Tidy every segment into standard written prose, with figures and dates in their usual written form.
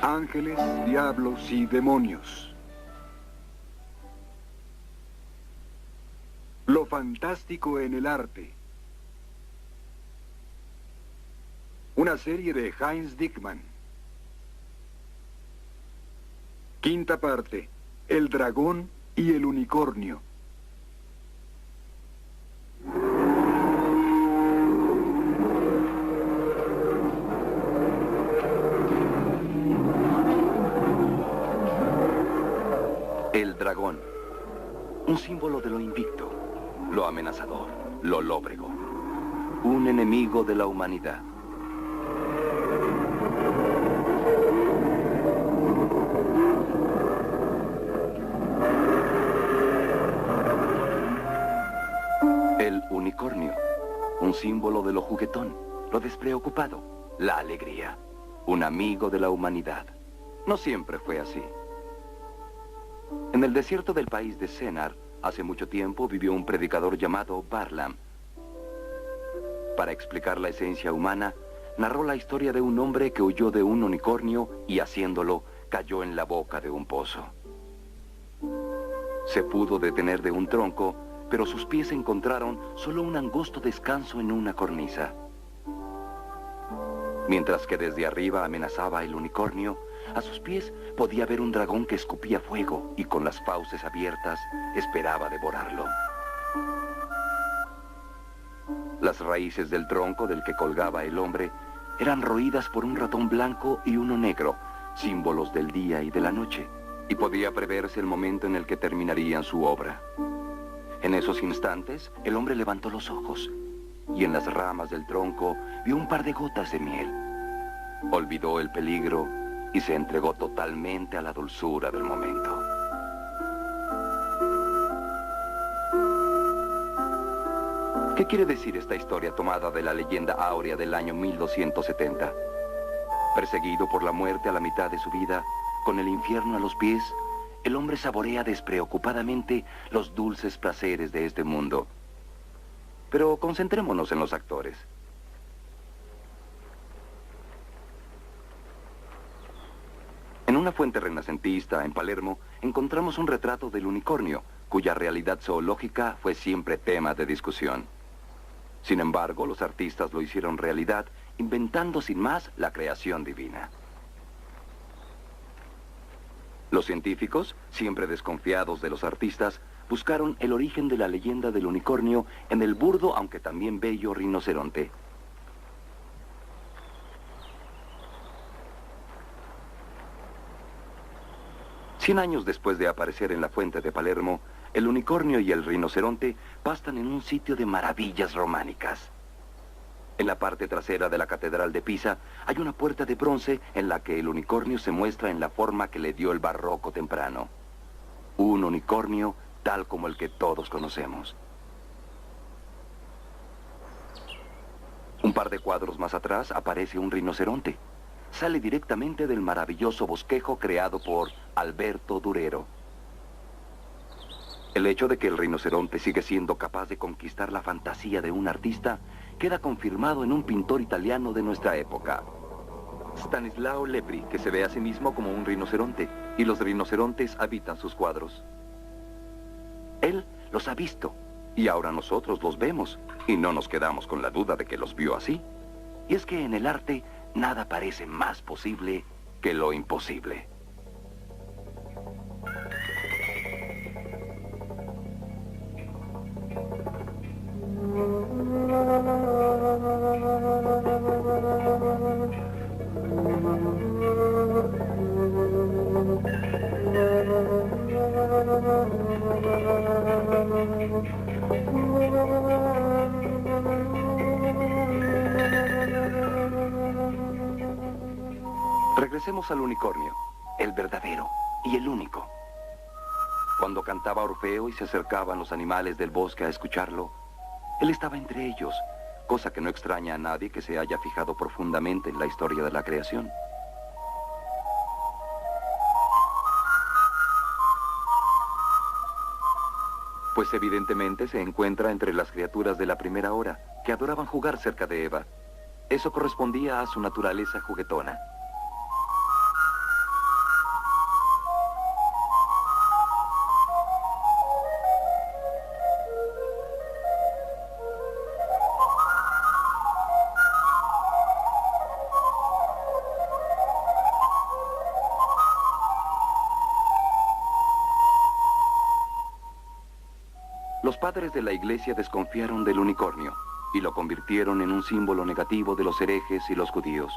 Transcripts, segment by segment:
Ángeles, diablos y demonios. Lo fantástico en el arte. Una serie de Heinz Dickmann. Quinta parte. El dragón y el unicornio. El dragón. Un símbolo de lo invicto, lo amenazador, lo lóbrego. Un enemigo de la humanidad. El unicornio. Un símbolo de lo juguetón, lo despreocupado, la alegría. Un amigo de la humanidad. No siempre fue así. En el desierto del país de Sennar, hace mucho tiempo vivió un predicador llamado Barlam. Para explicar la esencia humana, narró la historia de un hombre que huyó de un unicornio y haciéndolo, cayó en la boca de un pozo. Se pudo detener de un tronco, pero sus pies encontraron solo un angosto descanso en una cornisa. Mientras que desde arriba amenazaba el unicornio, a sus pies podía ver un dragón que escupía fuego y con las fauces abiertas esperaba devorarlo. Las raíces del tronco del que colgaba el hombre eran roídas por un ratón blanco y uno negro, símbolos del día y de la noche, y podía preverse el momento en el que terminarían su obra. En esos instantes, el hombre levantó los ojos y en las ramas del tronco vio un par de gotas de miel. Olvidó el peligro y se entregó totalmente a la dulzura del momento. ¿Qué quiere decir esta historia tomada de la leyenda áurea del año 1270? Perseguido por la muerte a la mitad de su vida, con el infierno a los pies, el hombre saborea despreocupadamente los dulces placeres de este mundo. Pero concentrémonos en los actores. En una fuente renacentista en Palermo encontramos un retrato del unicornio, cuya realidad zoológica fue siempre tema de discusión. Sin embargo, los artistas lo hicieron realidad, inventando sin más la creación divina. Los científicos, siempre desconfiados de los artistas, buscaron el origen de la leyenda del unicornio en el burdo, aunque también bello, rinoceronte. Cien años después de aparecer en la fuente de Palermo, el unicornio y el rinoceronte pastan en un sitio de maravillas románicas. En la parte trasera de la Catedral de Pisa hay una puerta de bronce en la que el unicornio se muestra en la forma que le dio el barroco temprano. Un unicornio tal como el que todos conocemos. Un par de cuadros más atrás aparece un rinoceronte. Sale directamente del maravilloso bosquejo creado por Alberto Durero. El hecho de que el rinoceronte sigue siendo capaz de conquistar la fantasía de un artista queda confirmado en un pintor italiano de nuestra época, Stanislao Lepri, que se ve a sí mismo como un rinoceronte, y los rinocerontes habitan sus cuadros. Él los ha visto, y ahora nosotros los vemos, y no nos quedamos con la duda de que los vio así. Y es que en el arte nada parece más posible que lo imposible. Regresemos al unicornio, el verdadero y el único. Cuando cantaba Orfeo y se acercaban los animales del bosque a escucharlo, él estaba entre ellos, cosa que no extraña a nadie que se haya fijado profundamente en la historia de la creación. Pues evidentemente se encuentra entre las criaturas de la primera hora, que adoraban jugar cerca de Eva. Eso correspondía a su naturaleza juguetona. padres de la iglesia desconfiaron del unicornio y lo convirtieron en un símbolo negativo de los herejes y los judíos.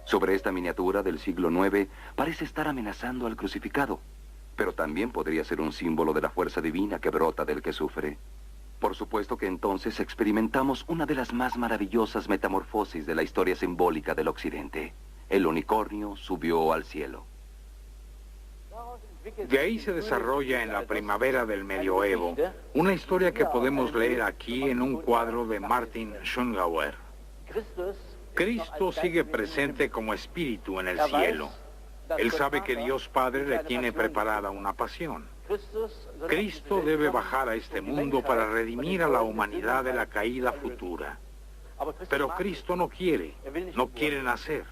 Sobre esta miniatura del siglo IX parece estar amenazando al crucificado, pero también podría ser un símbolo de la fuerza divina que brota del que sufre. Por supuesto que entonces experimentamos una de las más maravillosas metamorfosis de la historia simbólica del Occidente. El unicornio subió al cielo. De ahí se desarrolla en la primavera del medioevo una historia que podemos leer aquí en un cuadro de Martin Schongauer. Cristo sigue presente como espíritu en el cielo. Él sabe que Dios Padre le tiene preparada una pasión. Cristo debe bajar a este mundo para redimir a la humanidad de la caída futura. Pero Cristo no quiere nacer.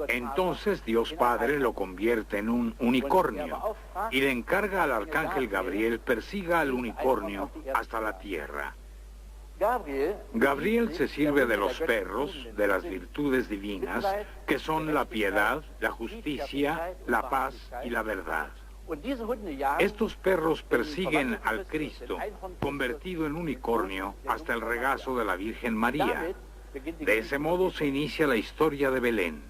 Entonces Dios Padre lo convierte en un unicornio y le encarga al arcángel Gabriel persiga al unicornio hasta la tierra. Gabriel se sirve de los perros, de las virtudes divinas, que son la piedad, la justicia, la paz y la verdad. Estos perros persiguen al Cristo, convertido en unicornio, hasta el regazo de la Virgen María. De ese modo se inicia la historia de Belén.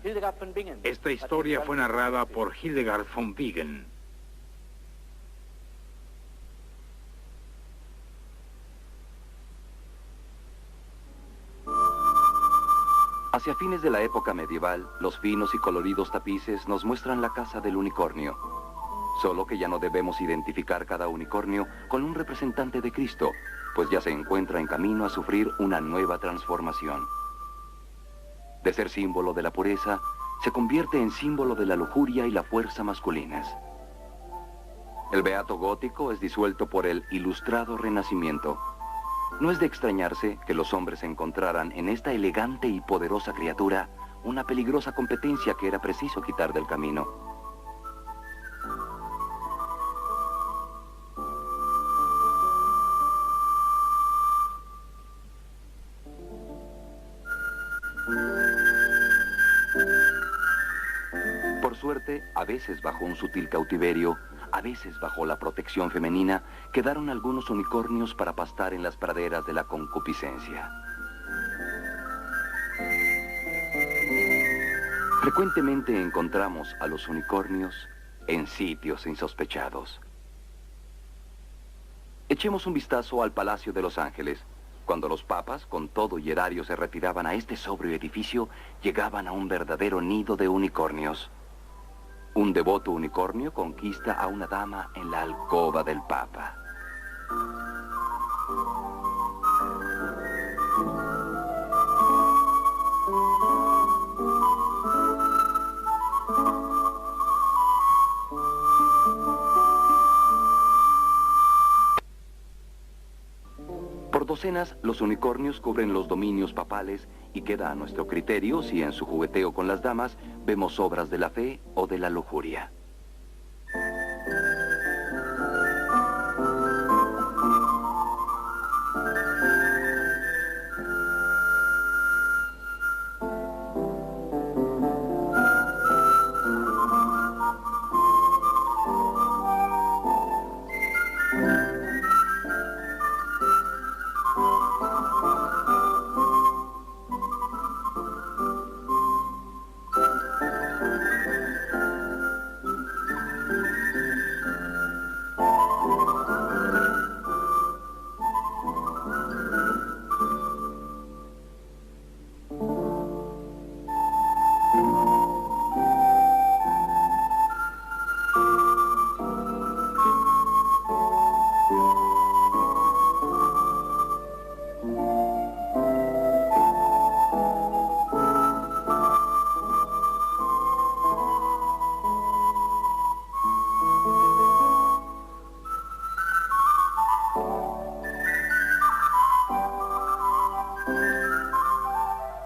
Esta historia fue narrada por Hildegard von Bingen. Hacia fines de la época medieval, los finos y coloridos tapices nos muestran la casa del unicornio. Solo que ya no debemos identificar cada unicornio con un representante de Cristo, pues ya se encuentra en camino a sufrir una nueva transformación. De ser símbolo de la pureza, se convierte en símbolo de la lujuria y la fuerza masculinas. El beato gótico es disuelto por el ilustrado renacimiento. No es de extrañarse que los hombres encontraran en esta elegante y poderosa criatura una peligrosa competencia que era preciso quitar del camino. Por suerte, a veces bajo un sutil cautiverio, a veces bajo la protección femenina, quedaron algunos unicornios para pastar en las praderas de la concupiscencia. Frecuentemente encontramos a los unicornios en sitios insospechados. Echemos un vistazo al Palacio de los Ángeles. Cuando los papas, con todo y erario, se retiraban a este sobrio edificio, llegaban a un verdadero nido de unicornios. Un devoto unicornio conquista a una dama en la alcoba del Papa. Por docenas, los unicornios cubren los dominios papales y queda a nuestro criterio si en su jugueteo con las damas vemos obras de la fe o de la lujuria.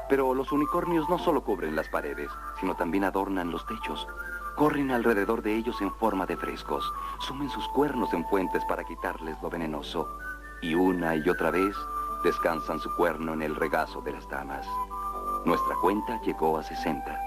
Pero los unicornios no solo cubren las paredes, sino también adornan los techos. Corren alrededor de ellos en forma de frescos, sumen sus cuernos en fuentes para quitarles lo venenoso, y una y otra vez descansan su cuerno en el regazo de las damas. Nuestra cuenta llegó a 60.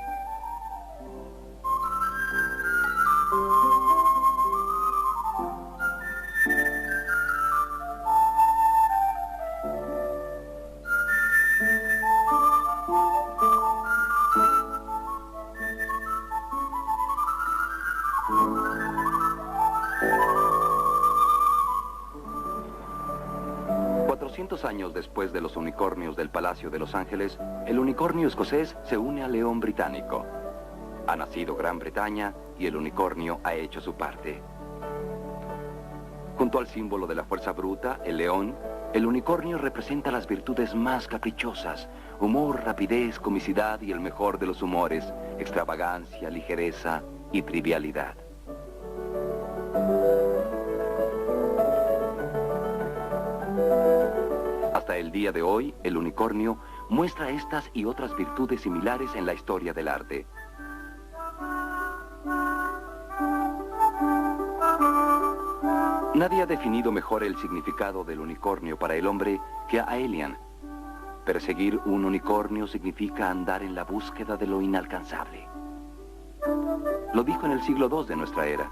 Años después de los unicornios del Palacio de Los Ángeles, el unicornio escocés se une al león británico. Ha nacido Gran Bretaña y el unicornio ha hecho su parte. Junto al símbolo de la fuerza bruta, el león, el unicornio representa las virtudes más caprichosas: humor, rapidez, comicidad y el mejor de los humores, extravagancia, ligereza y trivialidad. Hasta el día de hoy, el unicornio muestra estas y otras virtudes similares en la historia del arte. Nadie ha definido mejor el significado del unicornio para el hombre que a Aelian. Perseguir un unicornio significa andar en la búsqueda de lo inalcanzable. Lo dijo en el siglo II de nuestra era.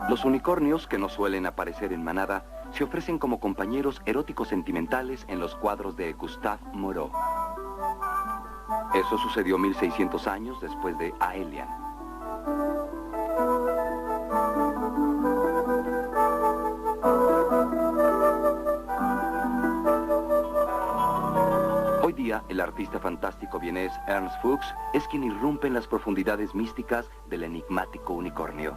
Los unicornios, que no suelen aparecer en manada, se ofrecen como compañeros eróticos sentimentales en los cuadros de Gustave Moreau. Eso sucedió 1600 años después de Aelian. Hoy día, el artista fantástico vienés Ernst Fuchs es quien irrumpe en las profundidades místicas del enigmático unicornio.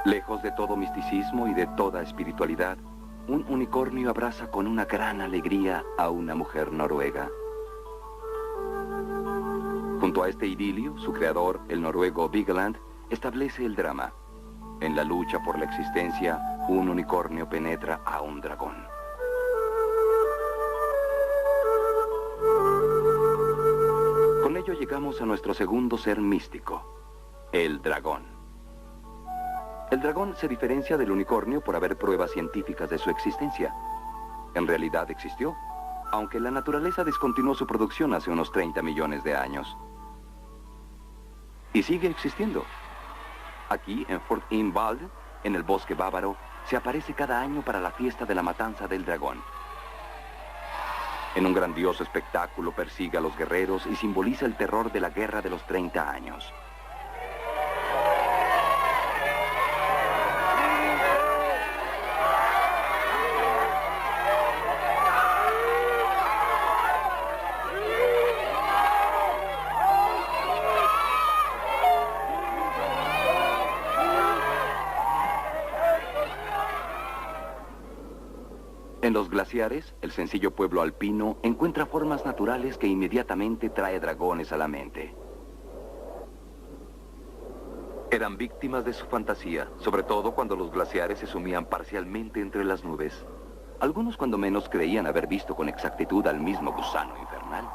Lejos de todo misticismo y de toda espiritualidad, un unicornio abraza con una gran alegría a una mujer noruega. Junto a este idilio, su creador, el noruego Vigeland, establece el drama. En la lucha por la existencia, un unicornio penetra a un dragón. Con ello llegamos a nuestro segundo ser místico, el dragón. El dragón se diferencia del unicornio por haber pruebas científicas de su existencia. En realidad existió, aunque la naturaleza discontinuó su producción hace unos 30 millones de años. Y sigue existiendo. Aquí, en Fort Ingvald, en el bosque bávaro, se aparece cada año para la fiesta de la matanza del dragón. En un grandioso espectáculo persigue a los guerreros y simboliza el terror de la guerra de los 30 años. En los glaciares, el sencillo pueblo alpino encuentra formas naturales que inmediatamente trae dragones a la mente. Eran víctimas de su fantasía, sobre todo cuando los glaciares se sumían parcialmente entre las nubes. Algunos cuando menos creían haber visto con exactitud al mismo gusano infernal.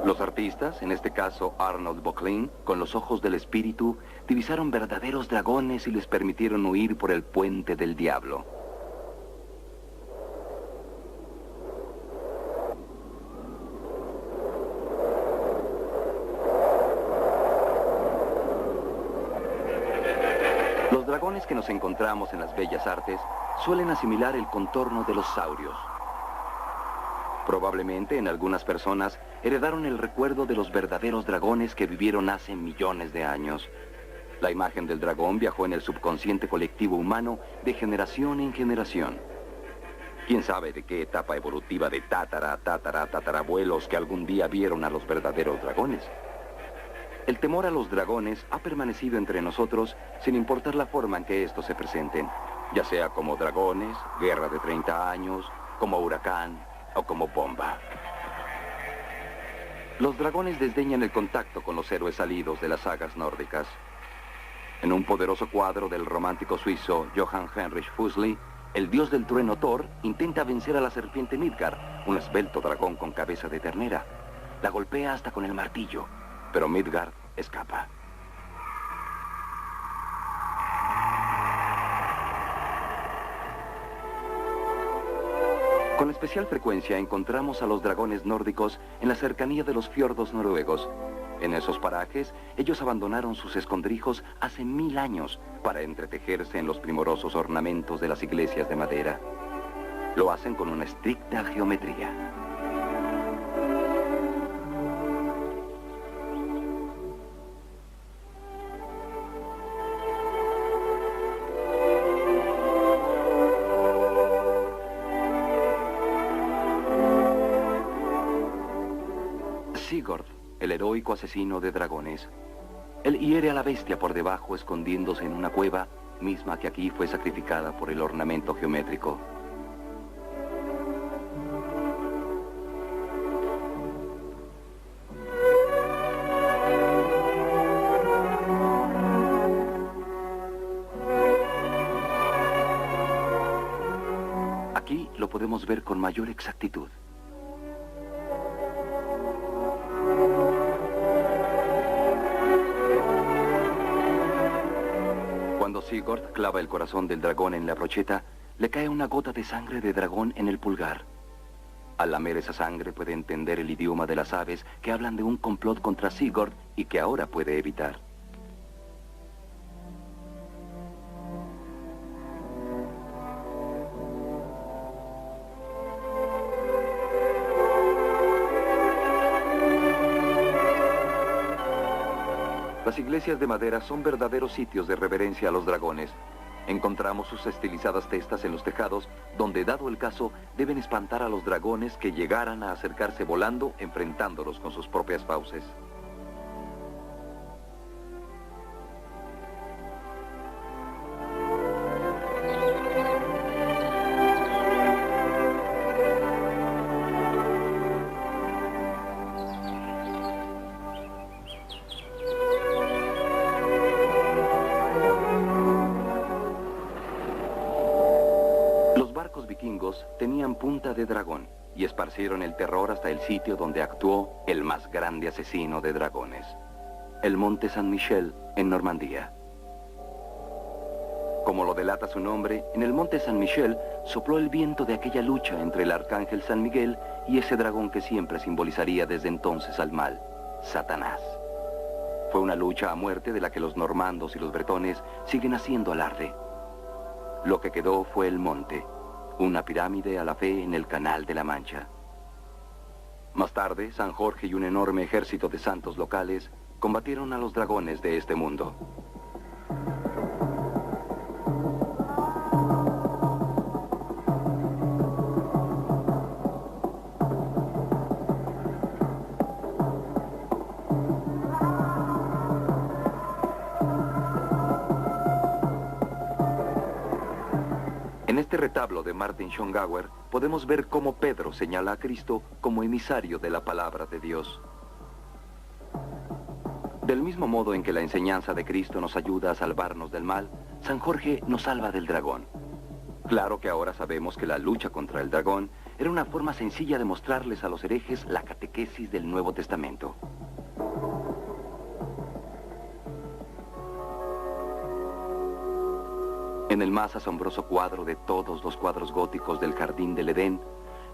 Los artistas, en este caso Arnold Böcklin, con los ojos del espíritu, divisaron verdaderos dragones y les permitieron huir por el puente del diablo. Los dragones que nos encontramos en las bellas artes suelen asimilar el contorno de los saurios. Probablemente en algunas personas heredaron el recuerdo de los verdaderos dragones que vivieron hace millones de años. La imagen del dragón viajó en el subconsciente colectivo humano de generación en generación. ¿Quién sabe de qué etapa evolutiva de tatarabuelos que algún día vieron a los verdaderos dragones? El temor a los dragones ha permanecido entre nosotros sin importar la forma en que estos se presenten, ya sea como dragones, guerra de 30 años, como huracán o como bomba. Los dragones desdeñan el contacto con los héroes salidos de las sagas nórdicas. En un poderoso cuadro del romántico suizo Johann Heinrich Füssli, el dios del trueno Thor intenta vencer a la serpiente Midgard, un esbelto dragón con cabeza de ternera. La golpea hasta con el martillo, pero Midgard escapa. Con especial frecuencia encontramos a los dragones nórdicos en la cercanía de los fiordos noruegos. En esos parajes, ellos abandonaron sus escondrijos hace 1000 años para entretejerse en los primorosos ornamentos de las iglesias de madera. Lo hacen con una estricta geometría. Sigurd, el heroico asesino de dragones. Él hiere a la bestia por debajo, escondiéndose en una cueva, misma que aquí fue sacrificada por el ornamento geométrico. Aquí lo podemos ver con mayor exactitud. Cuando Sigurd clava el corazón del dragón en la brocheta, le cae una gota de sangre de dragón en el pulgar. Al lamer esa sangre puede entender el idioma de las aves que hablan de un complot contra Sigurd y que ahora puede evitar. Las iglesias de madera son verdaderos sitios de reverencia a los dragones. Encontramos sus estilizadas testas en los tejados, donde, dado el caso, deben espantar a los dragones que llegaran a acercarse volando, enfrentándolos con sus propias fauces. Tenían punta de dragón y esparcieron el terror hasta el sitio donde actuó el más grande asesino de dragones, el Monte Saint-Michel en Normandía. Como lo delata su nombre, en el Monte Saint-Michel sopló el viento de aquella lucha entre el arcángel San Miguel y ese dragón que siempre simbolizaría desde entonces al mal, Satanás. Fue una lucha a muerte de la que los normandos y los bretones siguen haciendo alarde. Lo que quedó fue el monte, una pirámide a la fe en el Canal de la Mancha. Más tarde, San Jorge y un enorme ejército de santos locales combatieron a los dragones de este mundo. En este retablo de Martin Schongauer podemos ver cómo Pedro señala a Cristo como emisario de la palabra de Dios. Del mismo modo en que la enseñanza de Cristo nos ayuda a salvarnos del mal, San Jorge nos salva del dragón. Claro que ahora sabemos que la lucha contra el dragón era una forma sencilla de mostrarles a los herejes la catequesis del Nuevo Testamento. En el más asombroso cuadro de todos los cuadros góticos del Jardín del Edén,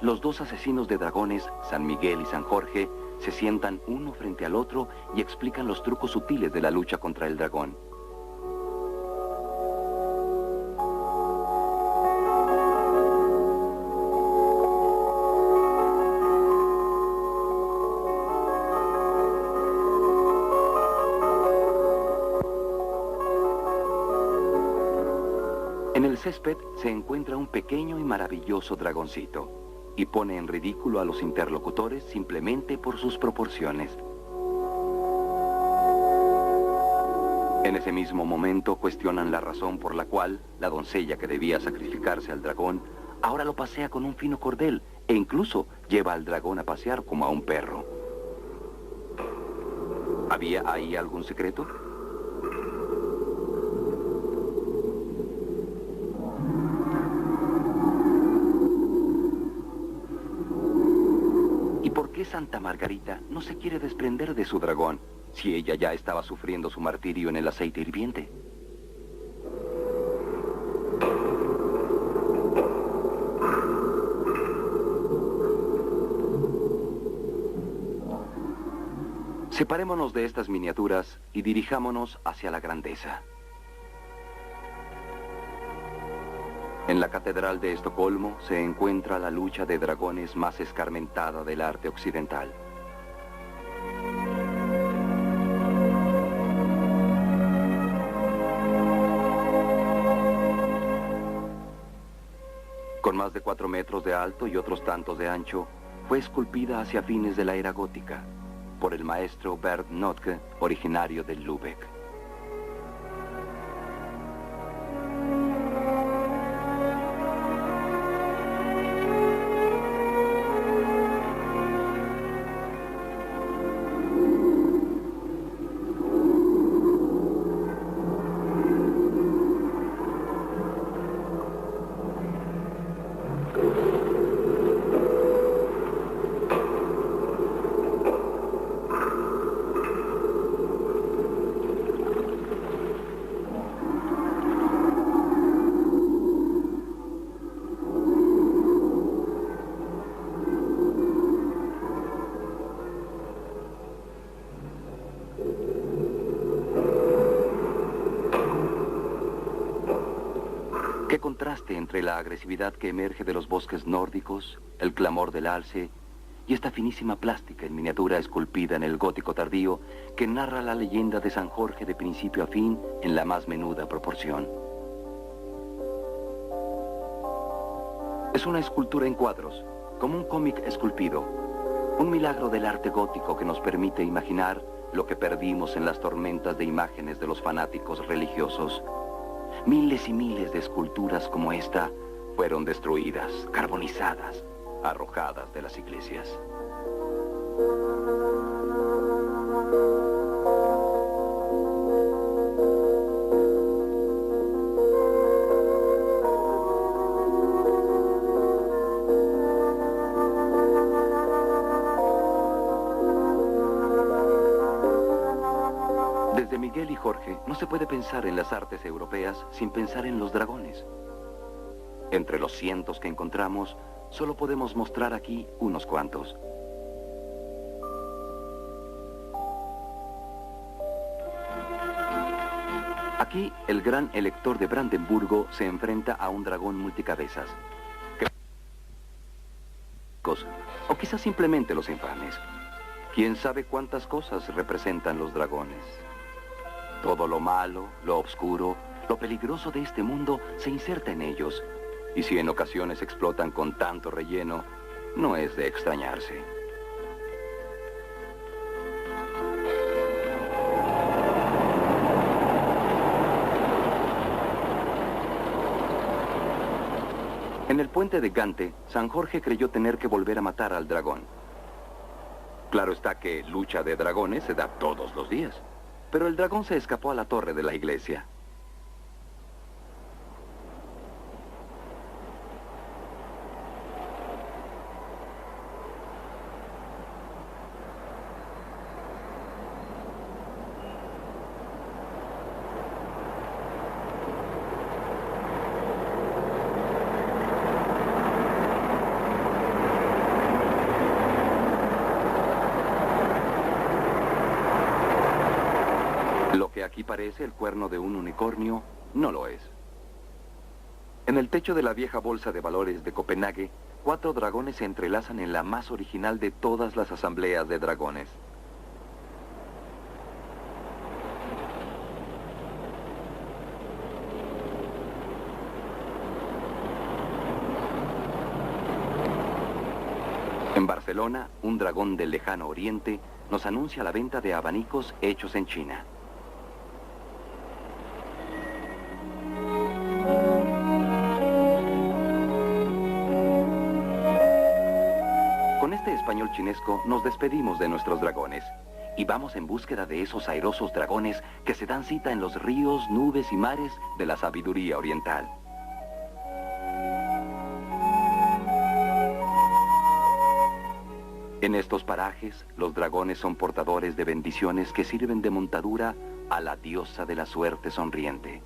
los dos asesinos de dragones, San Miguel y San Jorge, se sientan uno frente al otro y explican los trucos sutiles de la lucha contra el dragón. En el césped se encuentra un pequeño y maravilloso dragoncito y pone en ridículo a los interlocutores simplemente por sus proporciones. En ese mismo momento cuestionan la razón por la cual la doncella que debía sacrificarse al dragón ahora lo pasea con un fino cordel e incluso lleva al dragón a pasear como a un perro. ¿Había ahí algún secreto? ¿Y por qué Santa Margarita no se quiere desprender de su dragón si ella ya estaba sufriendo su martirio en el aceite hirviente? Separémonos de estas miniaturas y dirijámonos hacia la grandeza. En la Catedral de Estocolmo se encuentra la lucha de dragones más escarmentada del arte occidental. Con más de 4 metros de alto y otros tantos de ancho, fue esculpida hacia fines de la era gótica por el maestro Bert Notke, originario de Lübeck. ¿Qué contraste entre la agresividad que emerge de los bosques nórdicos, el clamor del alce y esta finísima plástica en miniatura esculpida en el gótico tardío que narra la leyenda de San Jorge de principio a fin en la más menuda proporción? Es una escultura en cuadros, como un cómic esculpido, un milagro del arte gótico que nos permite imaginar lo que perdimos en las tormentas de imágenes de los fanáticos religiosos. Miles y miles de esculturas como esta fueron destruidas, carbonizadas, arrojadas de las iglesias. Desde Miguel y Jorge, no se puede pensar en las artes europeas sin pensar en los dragones. Entre los cientos que encontramos, solo podemos mostrar aquí unos cuantos. Aquí, el gran elector de Brandenburgo se enfrenta a un dragón multicabezas. O quizás simplemente los infames. ¿Quién sabe cuántas cosas representan los dragones? Todo lo malo, lo oscuro, lo peligroso de este mundo se inserta en ellos. Y si en ocasiones explotan con tanto relleno, no es de extrañarse. En el puente de Gante, San Jorge creyó tener que volver a matar al dragón. Claro está que lucha de dragones se da todos los días. Pero el dragón se escapó a la torre de la iglesia. Lo que aquí parece el cuerno de un unicornio, no lo es. En el techo de la vieja bolsa de valores de Copenhague, 4 dragones se entrelazan en la más original de todas las asambleas de dragones. En Barcelona, un dragón del lejano oriente nos anuncia la venta de abanicos hechos en China. Con este español chinesco nos despedimos de nuestros dragones y vamos en búsqueda de esos airosos dragones que se dan cita en los ríos, nubes y mares de la sabiduría oriental. En estos parajes, los dragones son portadores de bendiciones que sirven de montadura a la diosa de la suerte sonriente.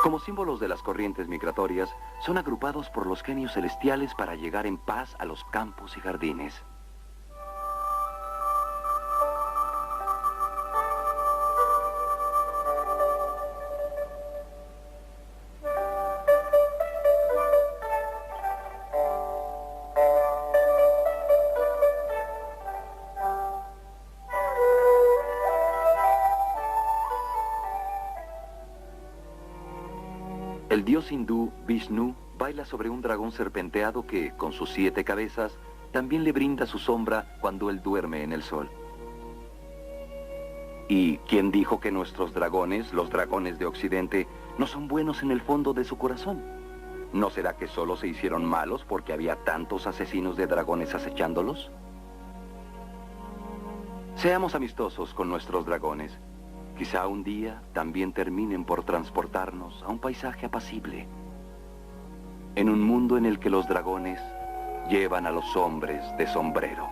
Como símbolos de las corrientes migratorias, son agrupados por los genios celestiales para llegar en paz a los campos y jardines. El dios hindú Vishnu baila sobre un dragón serpenteado que, con sus 7 cabezas, también le brinda su sombra cuando él duerme en el sol. ¿Y quién dijo que nuestros dragones, los dragones de Occidente, no son buenos en el fondo de su corazón? ¿No será que solo se hicieron malos porque había tantos asesinos de dragones acechándolos? Seamos amistosos con nuestros dragones. Quizá un día también terminen por transportarnos a un paisaje apacible, en un mundo en el que los dragones llevan a los hombres de sombrero.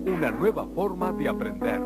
Una nueva forma de aprender.